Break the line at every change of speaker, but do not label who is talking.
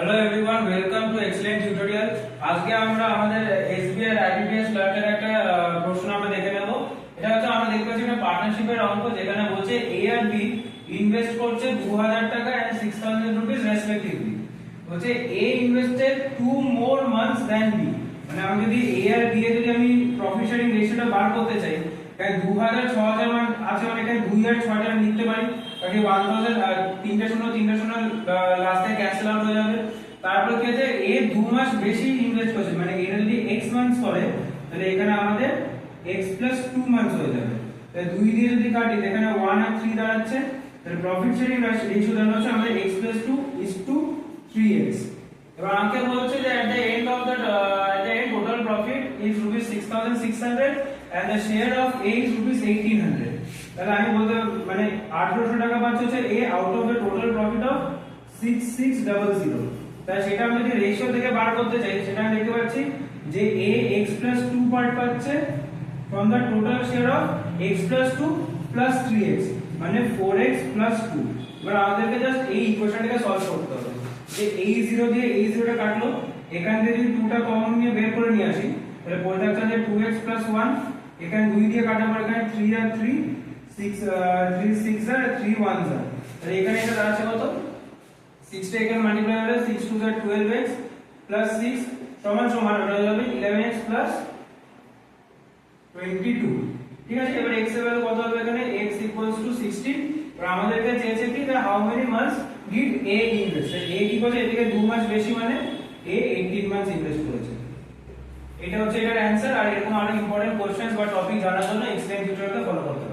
Hello everyone, welcome to excellent tutorial. আজকে আমরা আমাদের এসবিআই আইবিপিএস ক্লার্কের একটা প্রশ্ন আমরা দেখে নেব। এটা হচ্ছে আমরা দেখতে পাচ্ছি একটা পার্টনারশিপের অঙ্ক, যেখানে বলছে এ আর বি ইনভেস্ট করছে 2000 টাকা এন্ড 6000 রুপিস রেসপেক্টিভলি। বলছে এ ইনভেস্টেড 2 মোর মান্থস দ্যান বি। মানে আমি যদি এ আর বি এর যদি আমি প্রফিট শেয়ারিং রেশিওটা বার করতে চাই, তাই 2000 6000 মান আছে, মানে এখানে 2 আর 6 টা নিতে পারি, তাহলে 1000 তিনটা শূন্য লাস্টে ক্যান্সেল আউট হয়ে যাবে। তারপর কি আছে, এ 2 মাস বেশি ইনভেস্ট করছে, মানে এটা যদি x মান্থস করে তাহলে এখানে আমাদের x + 2 মান্থস হয়ে যাবে। তাহলে 2 দিয়ে যদি কাটি এখানে 1 আর 3 দাঁড়াচ্ছে, তাহলে প্রফিট শেয়ারিং রেশিও দাঁড়াচ্ছে আমাদের x + 2 = 3x। এবার আমাকে বলছে যে at the end total profit is rupees 6600 and the share of A is rupees 1800। তাহলে আমি বলতে মানে 1800 টাকা পাচ্ছে হচ্ছে A out of the total profit of 6600। তাহলে সেটা আমি যদি রেশিও থেকে বার করতে চাই, সেটা আমি দেখতে পাচ্ছি যে A x + 2 পার্ট পাচ্ছে from the total share of x + 2 + 3x, মানে 4x + 2। এবার আমাদেরকে জাস্ট এই ইকুয়েশনটাকে সলভ করতে হবে যে a0 দিয়ে a0 টা কাটলো, এখান থেকে যদি 2 টা কমন নিয়ে বের করে নিয়ে আসি, তাহলে পড়ে থাকছে যে 2x + 1, এখানে 2 দিয়ে কাটার পর এখানে 3 আর 3 6 3 6 আর 3 1 আর, তাহলে এখানে এটা দাঁড়াচ্ছে কত, 6 টা এখানে মাল্টিপ্লাই হলে 6 2 আর 12x + 6 সমান সমান ওটা হয়ে যাবে 11x + 22। ঠিক আছে, এবার x এর ভ্যালু কত হবে, এখানে x = 60। আর আমাদেরকে চেয়েছে কি how many months did a invest. a কি বলে, এদিকে 2 মাস বেশি, মানে a 18 মান্থস ইনভেস্ট করেছে। এটা হচ্ছে এটার অ্যানসার। আর এরকম আরো ইম্পর্টেন্ট কোশ্চেনস বা টপিক জানার জন্য এক্সেলেন্ট টিউটোরিয়ালকে ফলো করতে